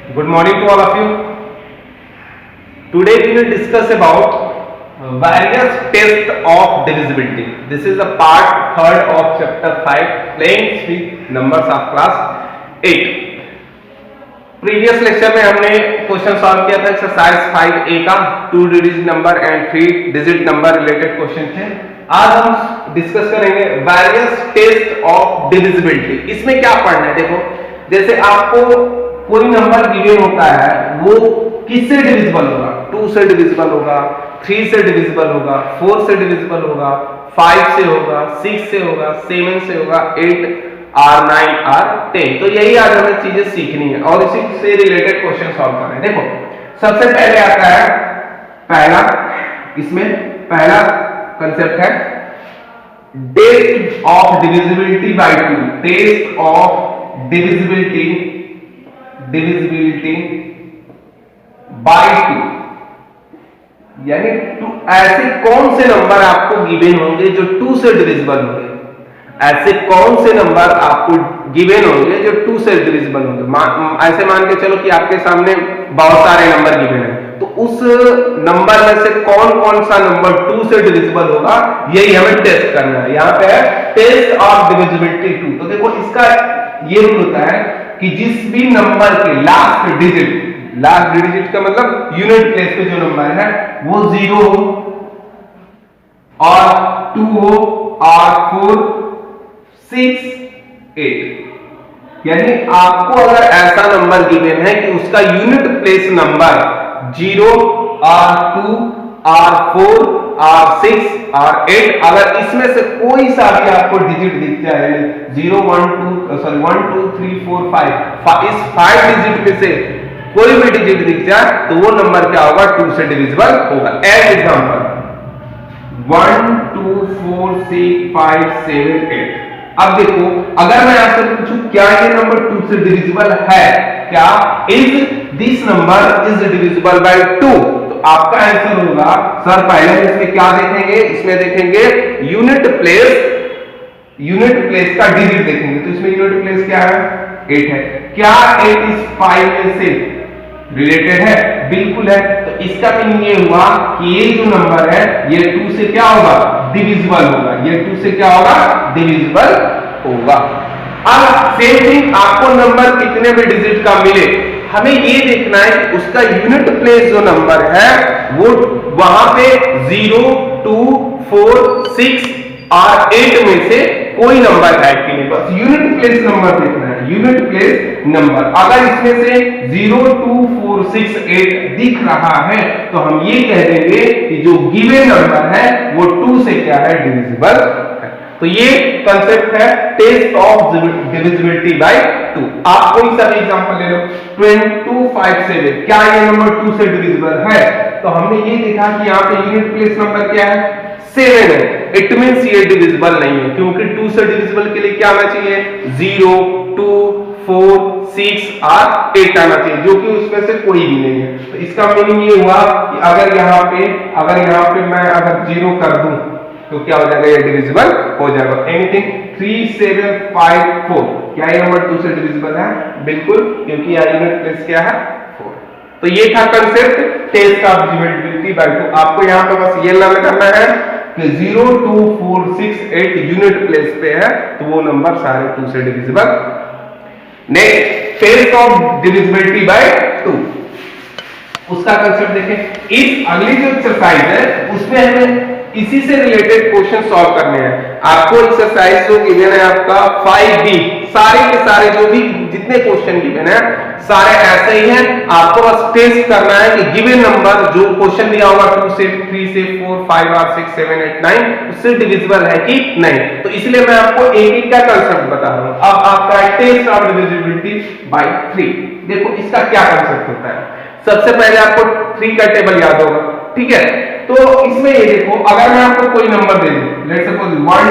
Good morning to all of you. Today we will discuss about various tests of divisibility. This is the part third of chapter 5, playing with numbers of class 8. Previous lecture में हमने question solve किया था exercise 5A का 2 digit number and 3 digit number related question थे। आज हम discuss करेंगे various test of divisibility. इसमें क्या पढ़ना है, देखो जैसे आपको कोई नंबर गिवन होता है वो किससे डिविजिबल होगा, 2 से डिविजिबल होगा, 3 से डिविजिबल होगा, 4 से डिविजिबल होगा, 5 से होगा, 6 से होगा, 7 से होगा, 8 और 9 और 10। तो यही आज हमें चीजें सीखनी है और इसी से रिलेटेड क्वेश्चन सॉल्व करना है। देखो सबसे पहले आता है पहला, इसमें पहला कंसेप्ट है test of divisibility by 2। Test of divisibility by 2 यानी ऐसे कौन से नंबर आपको गिवन होंगे जो 2 से डिविजिबल होंगे। ऐसे कौन से नंबर आपको गिवन होंगे जो 2 से डिविजिबल होंगे। ऐसे मान के चलो कि आपके सामने बहुत सारे नंबर गिवन है, तो उस नंबर में से कौन कौन सा नंबर 2 से डिविजिबल होगा, यही हमें टेस्ट करना है। यहाँ पे है टेस्ट ऑफ डिविजिबिलिटी 2। तो देखो इसका ये रूल होता है कि जिस भी नंबर के लास्ट डिजिट का मतलब यूनिट प्लेस पे जो नंबर है वो 0 हो और 2 हो और 4 6 8, यानी आपको अगर ऐसा नंबर गिवन है कि उसका यूनिट प्लेस नंबर 0 और 2 और 4 और 6 और 8, अगर इसमें से कोई सा भी आपको डिजिट दिख जाए 0 1 2 3 4 5, इस 5 डिजिट में से कोई भी डिजिट दिख जाए तो वो नंबर क्या होगा, 2 से डिविजिबल होगा। As example 1 2 4 6 5 7 8। अब देखो अगर मैं आपसे पूछूं क्या ये नंबर 2 से डिविजिबल है, क्या is this number is divisible bye 2, तो आपका आंसर होगा सर पहले इसमें क्या देखेंगे, इसमें देखेंगे यूनिट प्लेस का डिजिट देखेंगे। तो इसमें यूनिट प्लेस क्या है, 8 है। क्या 8 इस 5 में से रिलेटेड है, बिल्कुल है। तो इसका मीनिंग ये हुआ कि ये जो नंबर है ये 2 से क्या होगा, डिविजिबल होगा। ये 2 से क्या होगा, डिविजिबल होगा। अब सेम थिंग आपको नंबर कितने भी डिजिट का मिले, हमें ये देखना है कि उसका यूनिट प्लेस जो नंबर है वो वहां पे 0 2 4 6 और 8 में से कोई नंबर है कि नहीं, बस यूनिट प्लेस नंबर देखना है। यूनिट प्लेस नंबर अगर इसमें से 0 2 4 6 8 दिख रहा है तो हम ये कह देंगे कि जो गिवन नंबर है वो 2 से क्या है, डिविजिबल है। तो ये कंसेप्ट है टेस्ट ऑफ डिविजिबिलिटी बाय 2। आप कोई सा भी एग्जांपल ले लो 2257, क्या ये नंबर 2 से डिविजिबल है, तो हमने ये देखा कि यहाँ पे यूनिट प्लेस नंबर क्या है, 7 है। इट मींस ये डिविजिबल नहीं है, क्योंकि 2 से डिविजिबल के लिए क्या आना चाहिए, 0 2 4 6 और 8 आना चाहिए, जो कि उसमें से कोई भी नहीं है। तो इसका मीनिंग ये हुआ कि अगर यहाँ पे मैं अगर 0 कर दूं तो क्या हो जाएगा, ये डिविजिबल हो जाएगा। एनीथिंग 3 7 5 4, क्या ये नंबर 2 से डिविजिबल है, बिल्कुल, क्योंकि यहाँ यूनिट प्लेस क्या है, 4। तो ये था concept test of divisibility by 2। आपको यहाँ पे बस ये लर्न करना है कि 0 2 4 6 8 यूनिट प्लेस पे है तो वो नंबर सारे 2 से divisible. Next test of divisibility by 2, उसका कंसेप्ट देखें। इस अगली जो एक्सरसाइज है उसमें हमें इसी से रिलेटेड क्वेश्चन सॉल्व करने हैं। आपको एक्सरसाइज जो गिवन है आपका 5B, सारे के सारे जो भी जितने क्वेश्चन गिवन है सारे ऐसे ही हैं। आपको बस टेस्ट करना है कि गिवन नंबर जो क्वेश्चन दिया होगा 2 से 3 से 4 5 और 6 7 8 9 उससे डिविजिबल है कि नहीं। तो इसलिए मैं आपको एक एक का कंसेप्ट बता रहा हूं। अब आपका टेस्ट ऑफ डिविजिबिलिटी बाय 3। देखो इसका क्या कंसेप्ट होता है, सबसे पहले आपको 3 का टेबल याद होगा, ठीक है। तो इसमें ये देखो अगर मैं आपको कोई नंबर दे दूं, लेट्स सपोज 1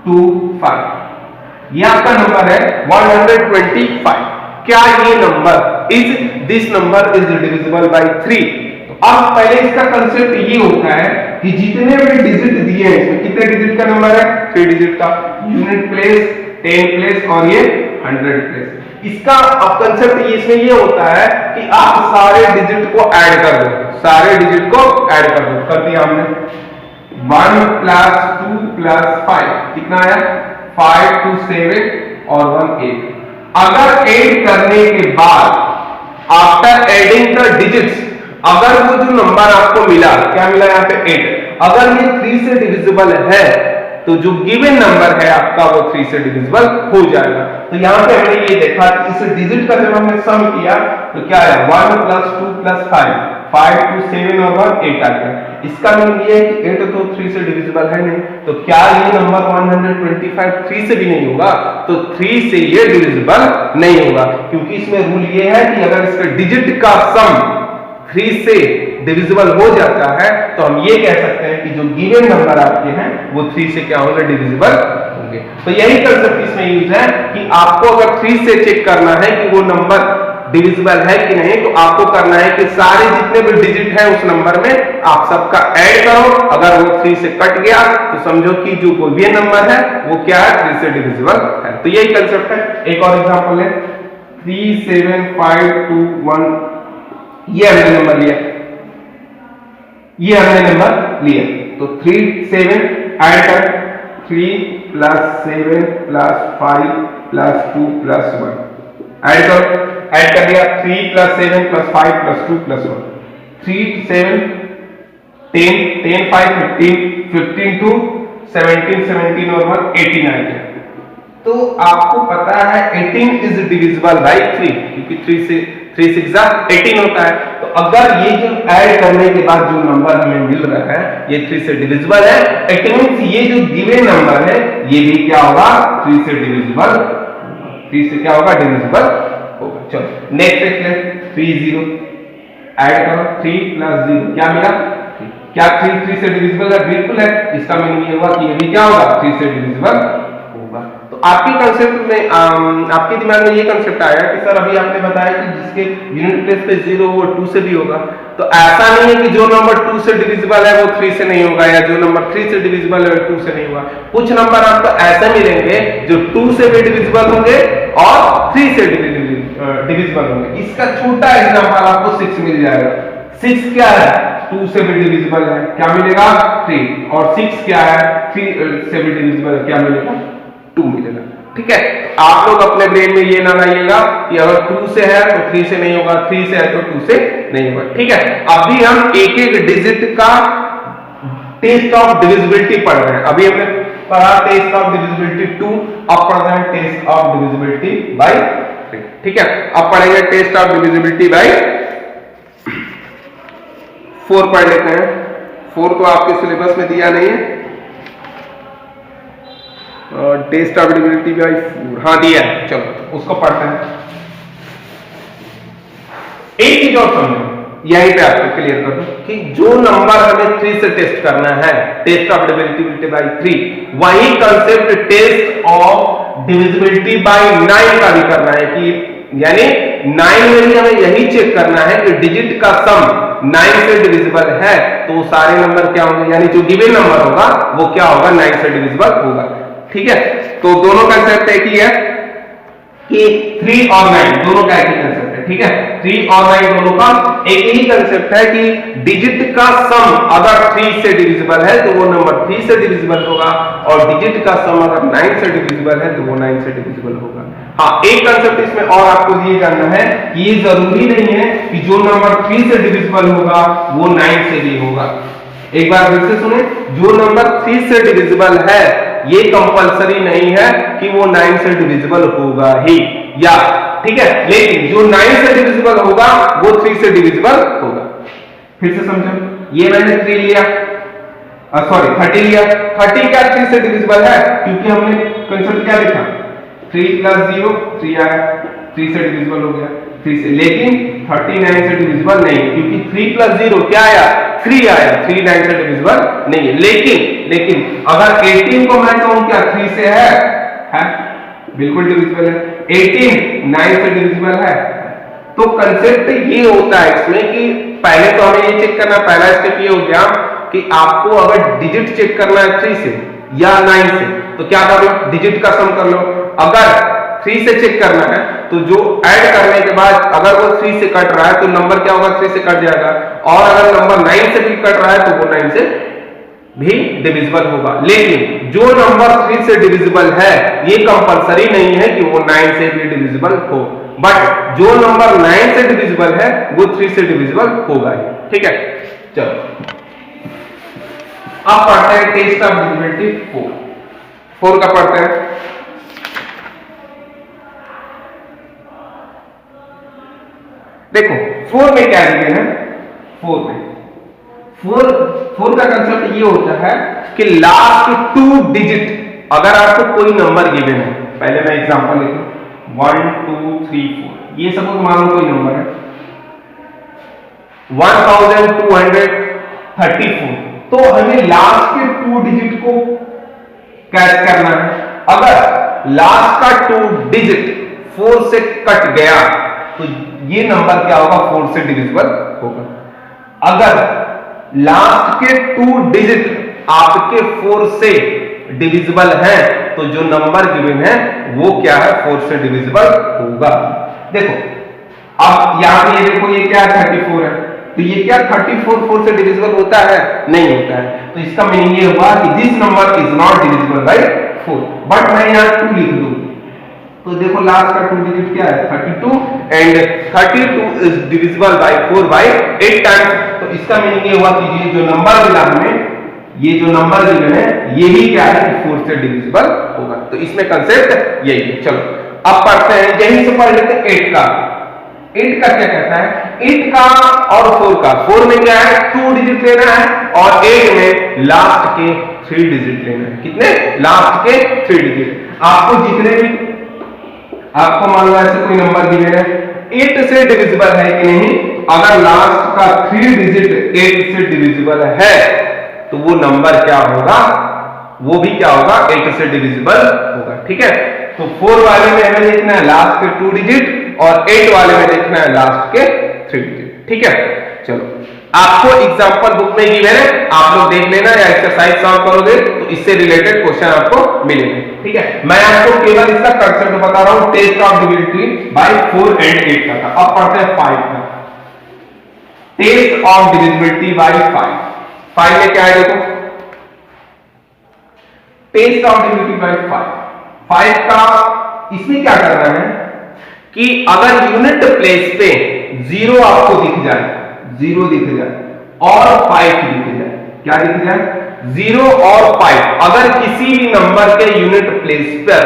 2 5, ये आपका नंबर है 125, क्या ये number is this number is divisible bye 3। तो अब पहले इसका कंसेप्ट ये होता है कि जितने भी डिजिट दिए हैं इसमें कितने डिजिट का नंबर है, 3 डिजिट का, यूनिट प्लेस 10 प्लेस और ये 100 प्लेस। इसका अब कंसेप्ट इसमें ये होता है कि आप सारे डिजिट को ऐड कर दो, सारे डिजिट को ऐड कर दो। कर दिया हमने 1 प्लस 2 प्लस 5 कितना आया 5 2 7 और 1 8। अगर ऐड करने के बाद आफ्टर एडिंग द डिजिट्स अगर वो जो नंबर आपको मिला क्या मिला यहाँ पे 8, अगर ये 3 से डिविजिबल है तो जो गिवन नंबर है आपका वो 3 से डिविजिबल हो जाएगा। तो यहाँ पे हमने ये देखा कि इस डिजिट का जब हमने सम किया तो क्या है 1 प्लस 2 प्लस 5 5 2 7 और 1 8 आ गया। इसका मीनिंग ये है कि 8 तो 3 से डिविजिबल है नहीं, तो क्या ये नंबर 125 3 से भी नहीं होगा, तो 3 से ये डिविजिबल नहीं होगा, क्योंकि इसमें रूल ये है कि अगर इसका डिजिट का सम 3 से डिविजिबल हो जाता है तो हम ये कह सकते हैं कि जो गिवन नंबर आपके हैं वो 3 से क्या होंगे डिविजिबल होंगे। तो यही कंसेप्ट इसमें यूज है कि आपको अगर 3 से चेक करना है कि वो नंबर डिविजिबल है कि नहीं, तो आपको करना है कि सारे जितने भी डिजिट हैं उस नंबर में आप सबका ऐड करो, अगर वो 3 से कट गया तो समझो कि जो कोई भी नंबर है वो क्या है 3 से डिविजिबल है। तो यही कंसेप्ट है। एक और एग्जांपल है 3 7 5 2 1, ये हमने नंबर लिया, ये हमने नंबर लिया, तो 3 7 ऐड कर 3 plus 7 plus 5 plus 2 plus 1 add करो, ऐड कर दिया 3 प्लस 7 प्लस 5 प्लस 2 प्लस 1 3 7 10 10 5 15 15 2 17 17 और 1 18 आ गया। तो आपको पता है 18 इज डिविजिबल बाय 3, क्योंकि 3 से 3 6 18 होता है। तो अगर ये जो ऐड करने के बाद जो नंबर हमें मिल रहा है ये 3 से डिविजिबल है, इट मींस ये जो गिवन नंबर है ये भी क्या होगा 3 से डिविजिबल, 3 से क्या होगा डिविजिबल होगा। चलो नेक्स्ट देख ले 3 0 ऐड करो 3 प्लस 0 क्या मिला 3, क्या 3 से डिविजिबल है? बिल्कुल है। इसका मीनिंग ये हुआ कि ये भी क्या होगा 3 से डिविजिबल होगा। तो आपकी कंसेप्ट में आपके दिमाग में ये कंसेप्ट आया कि सर अभी आपने बताया कि जिसके यूनिट प्लेस पे 0 वो 2 से भी होगा, तो ऐसा नहीं है कि जो नंबर 2 से डिविजिबल है वो 3 से नहीं होगा, या जो नंबर 3 से डिविजिबल है वो 2 से नहीं होगा। कुछ नंबर आपको ऐसे मिलेंगे जो 2 से भी डिविजिबल होंगे और 3 से डिविजिबल होंगे। इसका छोटा एग्जांपल आपको 6 मिल जाएगा। 6 क्या है 2 से भी डिविजिबल है, क्या मिलेगा 3, और 6 क्या है 3 से भी डिविजिबल है, क्या मिलेगा 2 मिलेगा। ठीक है, आप लोग अपने ब्रेन में ये ना लाइएगा कि अगर 2 से है तो 3 से नहीं होगा, 3 से है तो 2 से नहीं होगा। ठीक है, अभी हम एक एक डिजिट का टेस्ट ऑफ डिविजिबिलिटी पढ़ रहे हैं। अभी हमने पढ़ा टेस्ट ऑफ डिविजिबिलिटी 2, अब पढ़ रहे हैं टेस्ट ऑफ डिविजिबिलिटी बाय 3। ठीक है, अब पढ़ेंगे टेस्ट ऑफ डिविजिबिलिटी बाय 4 पढ़ लेते हैं। 4 तो आपके सिलेबस में दिया नहीं है, टेस्ट ऑफ डिविजिबिलिटी बाय 4 हाँ दिया है, चलो उसको पढ़ते हैं। एक चीज और समझो, यहीं पे आपको क्लियर कर दूं कि जो नंबर हमें 3 से टेस्ट करना है टेस्ट ऑफ डिविजिबिलिटी बाय 3, वही concept test of divisibility by 9 का भी करना है, कि यानी 9 में भी हमें यही चेक करना है कि डिजिट का सम 9 से डिविजिबल है तो सारे नंबर क्या होंगे, यानी जो गिवन नंबर होगा वो क्या होगा 9 से डिविजिबल होगा। ठीक है, तो दोनों कंसेप्ट एक ही है कि 3 और 9 दोनों का एक ही कंसेप्ट है। ठीक है, 3 और 9 दोनों का एक ही कंसेप्ट है कि डिजिट का सम अगर 3 से डिविजिबल है तो वो नंबर 3 से डिविजिबल होगा, और डिजिट का सम अगर 9 से डिविजिबल है तो वो 9 से डिविजिबल होगा। हाँ, एक कंसेप्ट इसमें और आपको ये जानना है कि ये जरूरी नहीं है कि जो नंबर 3 से डिविजिबल होगा वो 9 से भी होगा। एक बार फिर से सुने, जो नंबर 3 से डिविजिबल है ये कंपलसरी नहीं है कि वो 9 से डिविजिबल होगा ही, या ठीक है, लेकिन जो 9 से डिविजिबल होगा वो 3 से डिविजिबल होगा। फिर से समझो, ये मैंने 3 लिया, सॉरी 30 लिया, 30 क्या 3 से डिविजिबल है, क्योंकि हमने कंसेप्ट क्या देखा 3 प्लस 0 3 आया, 3 से डिविजिबल हो गया 3 से, लेकिन 39 से डिविजिबल नहीं, क्योंकि 3 प्लस 0 क्या आया 3 आया, 3 9 से डिविजिबल नहीं है। लेकिन अगर 18 को मैं कहूं क्या 3 से है बिल्कुल डिविजिबल है, 18 9 से डिविजिबल है। तो कंसेप्ट ये होता है इसमें कि पहले तो हमें ये चेक करना, पहला स्टेप ये हो गया कि आपको अगर डिजिट चेक करना है 3 से या 9 से तो क्या कर लो डिजिट का सम कर लो। अगर 3 से चेक करना है, तो जो ऐड करने के बाद अगर वो 3 से कट रहा है तो नंबर क्या होगा, 3 से कट जाएगा, और अगर नंबर 9 से भी कट रहा है तो वो 9 से भी डिविजिबल होगा। लेकिन जो नंबर 3 से डिविजिबल है ये कंपलसरी नहीं है कि वो 9 से भी डिविजिबल हो, बट जो नंबर 9 से डिविजिबल है वो 3 से डिविजिबल होगा ही। ठीक है, चलो अब पढ़ते हैं टेस्ट ऑफ डिविजिबिलिटी 4 का पढ़ते हैं। देखो 4 में क्या गिवन है, 4 का कंसेप्ट ये होता है कि लास्ट 2 डिजिट अगर आपको कोई नंबर गिवन है, पहले मैं एग्जांपल लिखूं 1 2 3 4, ये सपोज मान लो कोई नंबर है 1234, तो हमें लास्ट के 2 डिजिट को कैच करना है। अगर लास्ट का 2 डिजिट 4 से कट गया तो ये नंबर क्या होगा, 4 से डिविजिबल होगा। अगर लास्ट के 2 डिजिट आपके 4 से डिविजिबल है तो जो नंबर गिवन है वो क्या है, 4 से डिविजिबल होगा। देखो अब यहां पे ये देखो, ये क्या है 34 है, तो ये क्या 34 4 से डिविजिबल होता है, नहीं होता है। तो इसका मीनिंग ये हुआ कि this number is not divisible by 4, but मैं यहां 2 लिख दूं तो देखो लास्ट का 2 डिजिट क्या है 32, and 32 is divisible by 4 by 8 times. तो इसका मीनिंग ये हुआ कि ये जो नंबर मिला हमें, ये जो नंबर गिवन है ये भी क्या है, 4 से डिविजिबल होगा। तो इसमें कंसेप्ट यही है। चलो अब पढ़ते हैं, यहीं से पढ़ लेते हैं 8 का। 8 का क्या कहता है, 8 का और 4 का, 4 में क्या है 2 डिजिट लेना है और 8 में लास्ट के 3 डिजिट लेना है। कितने, लास्ट के 3 डिजिट। आपको जितने भी, आपको मान लो ऐसे कोई नंबर गिवन है 8 से डिविजिबल है कि नहीं, अगर लास्ट का 3 डिजिट 8 से डिविजिबल है तो वो नंबर क्या होगा, वो भी क्या होगा, 8 से डिविजिबल होगा। ठीक है, तो 4 वाले में हमें देखना है लास्ट के 2 डिजिट और 8 वाले में देखना है लास्ट के 3 डिजिट। ठीक है, चलो आपको एग्जांपल बुक में गिवन है, आप लोग देख लेना या एक्सरसाइज सॉल्व करोगे तो इससे रिलेटेड क्वेश्चन आपको मिलेंगे। ठीक है, मैं आपको केवल इसका कंसेप्ट बता रहा हूं, test of divisibility by 4 and 8 का। अब पढ़ते हैं 5 का, टेस्ट ऑफ डिविजिबिलिटी बाय 5 में क्या है, देखो टेस्ट ऑफ डिविजिबिलिटी बाय 5 का, इसमें क्या करना है कि अगर यूनिट प्लेस पे 0 आपको दिख जाए, 0 दिख जाए और 5 दिख जाए, क्या दिख जाए, 0 और 5, अगर किसी भी नंबर के यूनिट प्लेस पर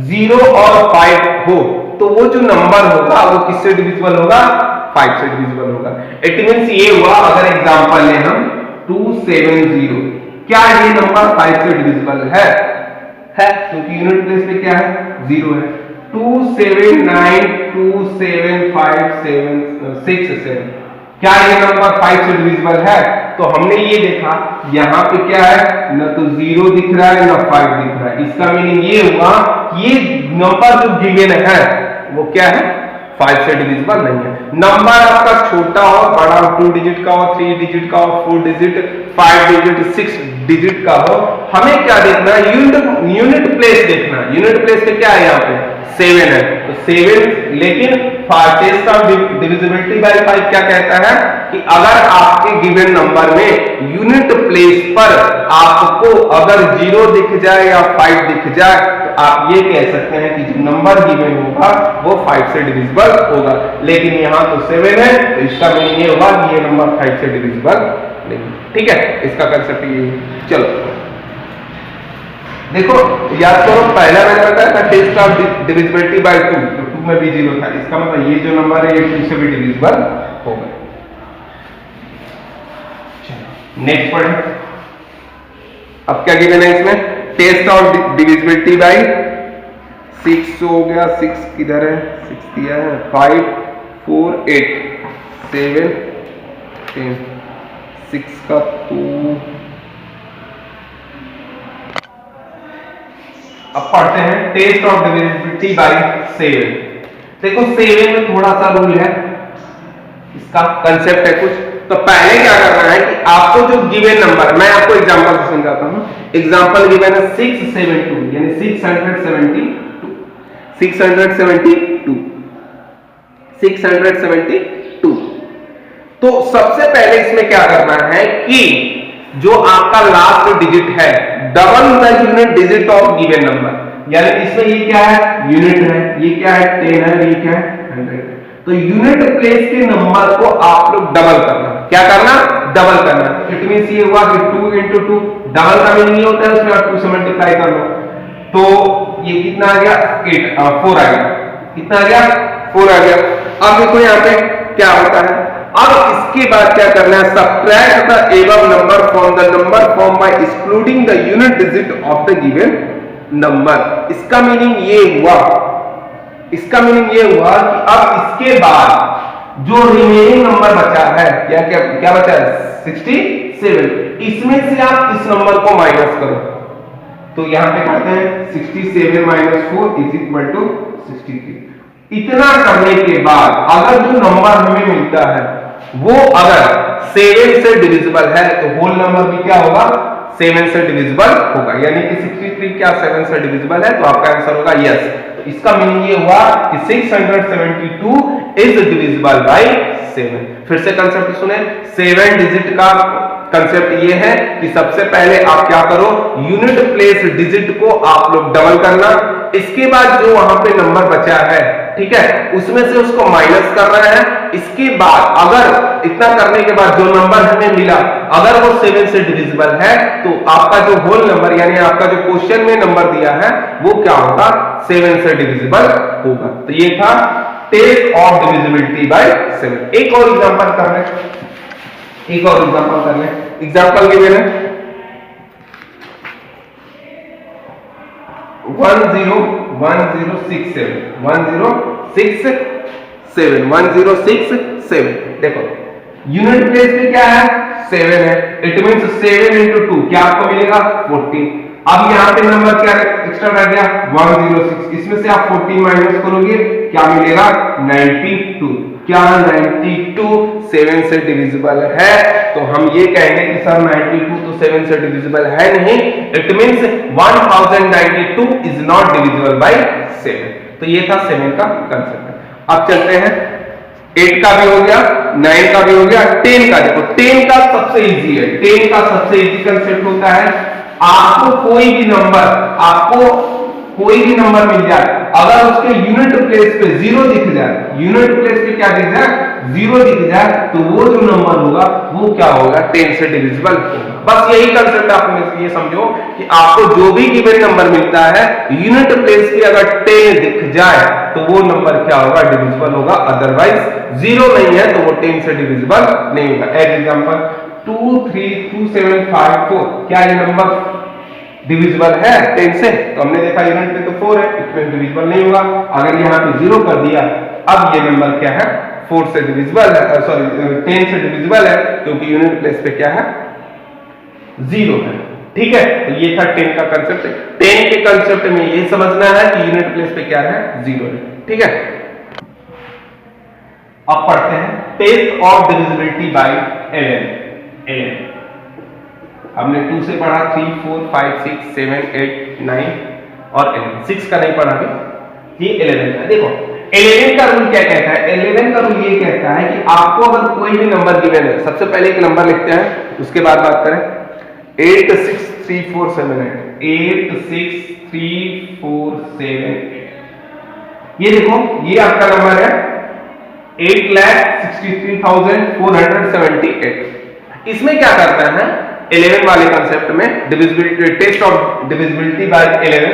0 और 5 हो तो वो जो नंबर होगा वो किससे डिविजिबल होगा, 5 से डिविजिबल होगा। इट मींस ये हुआ, अगर एग्जांपल लें हम 270, क्या ये नंबर 5 से डिविजिबल है क्योंकि यूनिट प्लेस पे क्या है, 0 है। 279275767, क्या ये नंबर 5 से डिविजिबल है? तो हमने ये देखा यहां पे क्या है, न तो 0 दिख रहा है न 5 दिख रहा है। इसका मीनिंग ये हुआ कि ये नंबर जो गिवन है वो क्या है, 5 से डिविजिबल नहीं है। नंबर आपका छोटा हो बड़ा हो, 2 डिजिट का हो, 3 डिजिट का हो, 4 डिजिट, 5 डिजिट, 6 डिजिट का हो, हमें क्या देखना है, यूनिट प्लेस देखना है। यूनिट प्लेस पे क्या है, यहाँ पे 7 है, तो 7, लेकिन टेस्ट ऑफ डिविजिबिलिटी बाय 5 क्या कहता है कि अगर आपके गिवन नंबर में यूनिट प्लेस पर आपको अगर 0 दिख जाए या 5 दिख जाए तो आप ये कह सकते हैं कि जो नंबर गिवन होगा वो 5 से डिविजिबल होगा। लेकिन यहाँ तो 7 है, तो इसका मीनिंग ये होगा कि ये नंबर 5 से डिविजिबल नहीं। ठीक है, इसका कंसेप्ट ये। चलो देखो याद करो, पहला मैंने बताया था टेस्ट ऑफ डिविजिबिलिटी बाय 2, तो 2 में भी 0 था। इसका मतलब ये जो नंबर है ये 2 से भी डिविजिबल होगा। नेक्स्ट पढ़े, अब क्या गिवन है इसमें, टेस्ट ऑफ डिविजिबिलिटी बाय 6 हो गया, 6 किधर है, 6 दिया है, 5 4 8 7 10, 6 का 2। अब पढ़ते हैं टेस्ट ऑफ डिविजिबिलिटी बाय 7। देखो 7 में थोड़ा सा रूल है, इसका कंसेप्ट है कुछ। तो पहले क्या करना है कि आपको जो गिवन नंबर, मैं आपको एग्जांपल से समझाता हूं। एग्जांपल गिवन है 672 यानी 672। 672 672। तो सबसे पहले इसमें क्या करना है कि जो आपका लास्ट डिजिट है double the unit digit of given number, यानी इसमें ये क्या है यूनिट है, ये क्या है 10 है, ये क्या है 100। तो यूनिट प्लेस के नंबर को आप लोग डबल करना, क्या करना डबल करना। इट मींस ये हुआ कि 2 into 2, डबल का मीनिंग ये होता है उसमें आप 2 से मल्टीप्लाई कर लो, तो ये कितना आ गया 4 आ गया, कितना आ गया 4 आ गया। अब देखो यहाँ पे क्या होता है, अब इसके बाद क्या करना है, subtract the above number from the number form by excluding the unit digit of the given number. इसका मीनिंग ये हुआ, इसका मीनिंग ये हुआ कि अब इसके बाद जो रिमेनिंग नंबर बचा है, क्या क्या क्या बचा है 67, इसमें से आप इस नंबर को माइनस करो। तो यहां पे कहते हैं 67 - 4 = 63। इतना करने के बाद अगर जो नंबर हमें मिलता है वो अगर 7 से डिविजिबल है तो होल नंबर भी क्या होगा 7 से डिविजिबल होगा, यानी कि 63 क्या 7 से डिविजिबल है, तो आपका आंसर होगा यस। तो इसका मीनिंग ये हुआ कि 672 इज डिविजिबल बाय 7। फिर से कंसेप्ट सुने, 7 डिजिट का कंसेप्ट ये है कि सबसे पहले आप क्या करो, यूनिट प्लेस डिजिट को आप लोग डबल करना, इसके बाद जो वहां पे नंबर बचा है, ठीक है, उसमें से उसको माइनस करना है। इसके बाद अगर इतना करने के बाद जो नंबर हमें मिला अगर वो 7 से डिविजिबल है तो आपका जो होल नंबर यानी आपका जो क्वेश्चन में नंबर दिया है वो क्या होगा 7 से डिविजिबल होगा। तो ये था टेस्ट ऑफ डिविजिबिलिटी बाय 7। एक और एग्जांपल कर लें, एक और एग्जांपल कर लें। एग्जांपल गिवन है 1067 देखो यूनिट प्लेस पे क्या है 7 है, इट मींस 7 into 2 क्या आपको मिलेगा 14। अब यहाँ पे नंबर क्या एक्स्ट्रा रह गया 106, इसमें से आप 14 माइनस करोगे क्या मिलेगा 92। क्या 92 7 से डिविजिबल है, तो हम ये कहेंगे कि सर 92 तो 7 से डिविजिबल है नहीं, it means 1092 is not divisible by 7। तो ये था 7 का कंसेप्ट। अब चलते हैं 8 का भी हो गया, 9 का भी हो गया, 10 का। देखो 10 का सबसे इजी है, 10 का सबसे इजी कंसेप्ट होता है आपको कोई भी नंबर मिल जाए अगर उसके यूनिट प्लेस पे 0 दिख जाए, यूनिट प्लेस पे क्या दिख जाए 0 दिख जाए, तो वो जो नंबर होगा वो क्या होगा 10 से डिविजिबल होगा। बस यही कंसेप्ट आप ये समझो कि आपको जो भी गिवन नंबर मिलता है यूनिट प्लेस पे अगर 10 दिख जाए तो वो नंबर क्या होगा डिविजिबल होगा, अदरवाइज 0 नहीं है तो वो 10 से डिविजिबल नहीं होगा। एज एग्जांपल 23275 क्या ये नंबर डिविजिबल है 10 से, तो हमने देखा यूनिट पे तो 4 है, इसमें डिविजिबल नहीं होगा। अगर यहाँ पे 0 कर दिया, अब ये नंबर क्या है 4 से डिविजिबल है, सॉरी 10 से डिविजिबल है क्योंकि यूनिट प्लेस पे क्या है 0 है। ठीक है, तो ये था 10 का कंसेप्ट। 10 के कंसेप्ट में ये समझना है कि यूनिट प्लेस पे क्या है 0 है। ठीक है, अब पढ़ते हैं टेस्ट ऑफ डिविजिबिलिटी बाय 11। हमने 2 से पढ़ा 3 4 5 6 7 8 9 और 11, 6 का नहीं पढ़ा अभी, ये 11 का। देखो 11 का रूल क्या कहता है, 11 का रूल ये कहता है कि आपको अगर कोई भी नंबर गिवन है, सबसे पहले एक नंबर लिखते हैं उसके बाद बात करें। 8 6 3 4 7 8 6 3 4 7 8, ये देखो ये आपका नंबर है 8,63,478। इसमें क्या करता है 11 वाले कंसेप्ट में divisibility, test of divisibility by 11,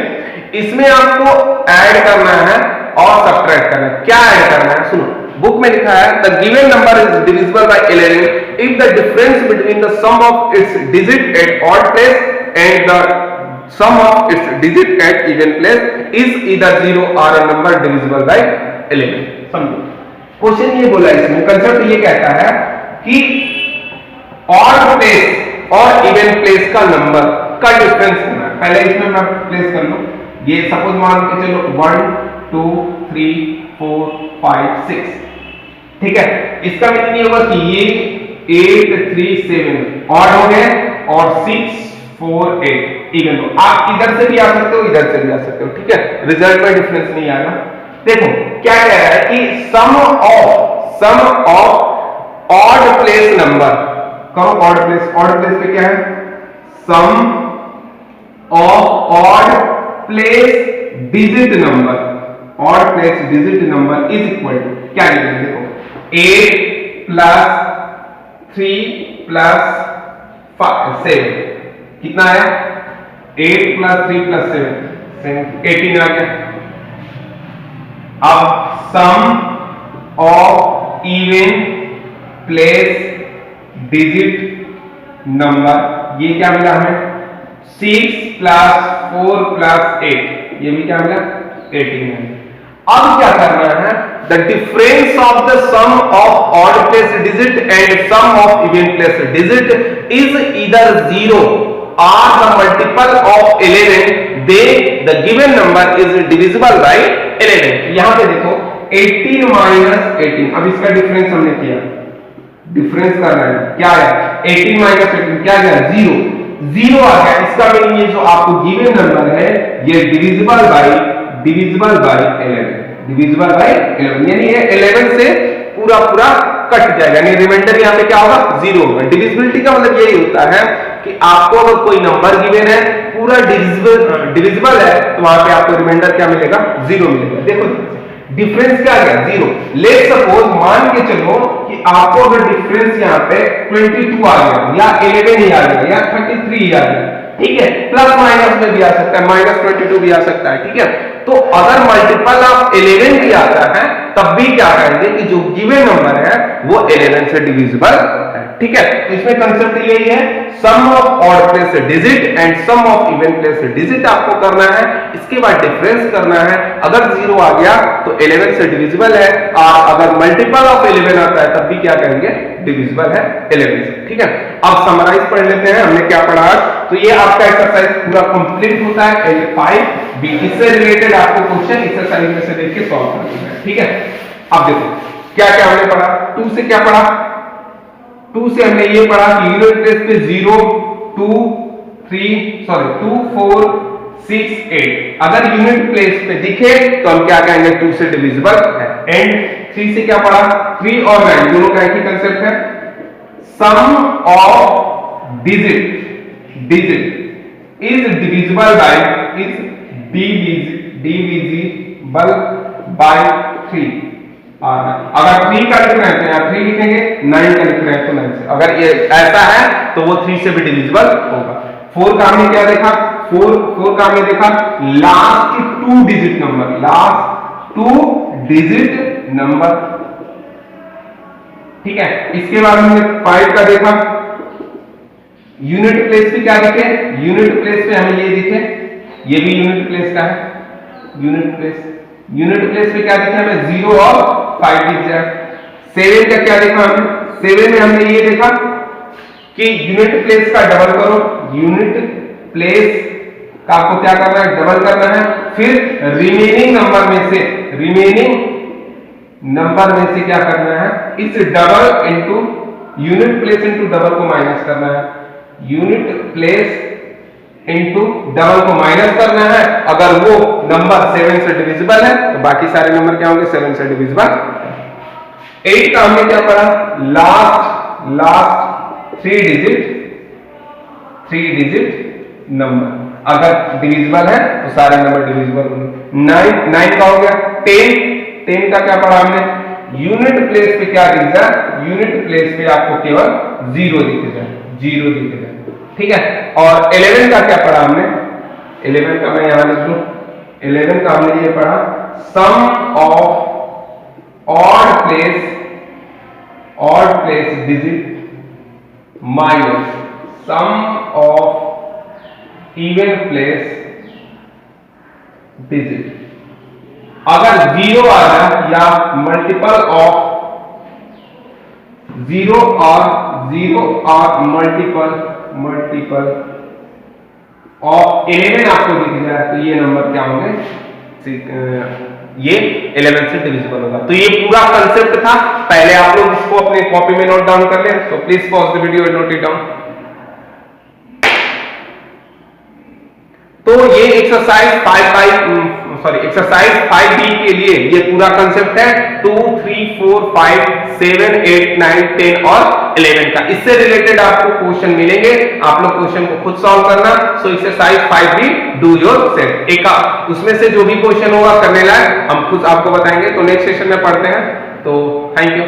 इसमें आपको ऐड करना है और सब्ट्रैक्ट करना है। क्या ऐड करना है सुनो, बुक में लिखा है the given number is divisible by 11 if the difference between the sum of its digit at odd place and the sum of its digit at even place is either 0 or a number divisible by 11। समझो question ये बोला, इसमें concept ये कहता है कि odd place और even place का नंबर का डिफरेंस करना है। पहले इसमें मैं प्लेस कर लूं, ये सपोज मान के चलो 1 2 3 4 5 6, ठीक है। इसका मतलब ये होगा कि ये 8 3 7 ऑड हो गए और 6 4 8 इवन हो। आप इधर से भी आ सकते हो, इधर से भी आ सकते हो, ठीक है, रिजल्ट में डिफरेंस नहीं आएगा। देखो क्या कह रहा है कि sum of odd place number, करो ऑड प्लेस पे क्या है, sum of odd place digit number, odd place digit number is equal to क्या लिखेंगे, देखो 8 प्लस 3 प्लस 7 कितना आया, 8 प्लस 3 प्लस 7 18 आ गया। अब sum of even place digit number, ये क्या मिला हमें, 6 प्लस 4 प्लस 8, ये भी क्या मिला 18 है। अब क्या करना है, the difference of the sum of odd place digit and sum of even place digit is either 0 or the multiple of 11, then the given number is divisible by 11। यहां पे देखो 18 माइनस 18, अब इसका डिफरेंस हमने किया, डिफरेंस करना है, क्या है 18 माइनस 18 क्या गया 0 आ गया। इसका मीनिंग ये जो आपको गिवन नंबर है ये डिविजिबल बाय 11, डिविजिबल बाय 11, यानी ये 11 से पूरा कट जाएगा, यानी रिमाइंडर यहां पे क्या होगा 0 होगा। डिविजिबिलिटी का मतलब यही होता है कि आपको अगर कोई नंबर गिवन है पूरा डिविजिबल है तो वहां पे आपको रिमाइंडर क्या मिलेगा 0 मिलेगा। देखो डिफरेंस क्या आ गया 0। लेट सपोज मान के चलो कि आपको अगर डिफरेंस यहाँ पे 22 आ गया या 11 ही आ गया या 33 ही आ गया, ठीक है, प्लस माइनस में भी आ सकता है, माइनस 22 भी आ सकता है, ठीक है। तो अगर मल्टीपल ऑफ 11 भी आता है तब भी क्या करेंगे कि जो गिवन नंबर है वो 11 से डिविजिबल है, ठीक है। तो इसमें कंसेप्ट यही है, sum of odd place digit and sum of even place digit आपको करना है, इसके बाद डिफरेंस करना है। अगर 0 आ गया तो 11 से डिविजिबल है, और अगर मल्टीपल ऑफ 11 आता है तब भी क्या करेंगे डिविजिबल है 11 से, ठीक है। अब समराइज पढ़ लेते हैं हमने क्या पढ़ा। तो ये आपका एक्सरसाइज पूरा कंप्लीट होता है 5B, इससे रिलेटेड आपको क्वेश्चन एक्सरसाइज में से देख के सॉल्व करना है, ठीक है। अब देखो क्या क्या हमने पढ़ा, 2 से क्या पढ़ा, 2 से हमने ये पढ़ा कि यूनिट प्लेस पे 0 2 4 6 8 अगर यूनिट प्लेस पे दिखे तो हम क्या कहेंगे 2 से डिविजिबल है। एंड 3 से क्या पढ़ा, 3 और 9 दोनों का एक ही कंसेप्ट है, sum of digit is divisible by by 3। अगर 3 का लिख रहे हैं तो यहाँ 3 लिखेंगे, 9 का लिख रहे हैं तो 9 से, अगर ये ऐसा है तो वो 3 से भी डिविजिबल होगा। 4 का हमने क्या देखा, 4 का हमने देखा लास्ट 2 डिजिट नंबर, ठीक है। इसके बाद हमने 5 का देखा, यूनिट प्लेस पे क्या दिखे, यूनिट प्लेस पे हमें ये दिखे, ये भी यूनिट प्लेस का है, यूनिट प्लेस पे क्या दिखा हमें 0 और 5 दिख जाए। 7 का क्या देखा हमने, 7 में हमने ये देखा कि यूनिट प्लेस का डबल करो, यूनिट प्लेस का आपको क्या करना है डबल करना है, फिर रिमेनिंग नंबर में से क्या करना है, इस double into unit place into double को माइनस करना है, यूनिट प्लेस इंटू डबल को माइनस करना है। अगर वो नंबर 7 से डिविजिबल है तो बाकी सारे नंबर क्या होंगे 7 से डिविजिबल। 8 का हमने क्या पढ़ा, लास्ट 3 डिजिट नंबर अगर डिविजिबल है तो सारे नंबर डिविजिबल होंगे। 9 का हो गया। 10 का क्या पढ़ा हमने, यूनिट प्लेस पे क्या दिख जाए, यूनिट प्लेस पे आपको केवल 0 दिख जाए, ठीक है। और 11 का क्या पढ़ा हमने, 11 का मैं यहां लिख दूं, 11 का हमने ये पढ़ा sum of odd place digit minus sum of even place digit. अगर 0 आ जाए या मल्टीपल ऑफ 0 और मल्टीपल ऑफ 11 आपको दिख जाए तो ये नंबर क्या होंगे, ये 11 से डिविजिबल होगा। तो ये पूरा कंसेप्ट था, पहले आप लोग इसको अपने कॉपी में नोट डाउन कर लें। तो please pause the video and note it down. तो ये एक्सरसाइज 5B के लिए ये पूरा कंसेप्ट है 2, 3, 4, 5, 7, 8, 9, 10 और 11 का। इससे रिलेटेड आपको क्वेश्चन मिलेंगे, आप लोग क्वेश्चन को खुद सॉल्व करना। So exercise 5B do yourself, एक उसमें से जो भी क्वेश्चन होगा करने लायक हम खुद आपको बताएंगे। तो नेक्स्ट सेशन में पढ़ते हैं। तो थैंक यू।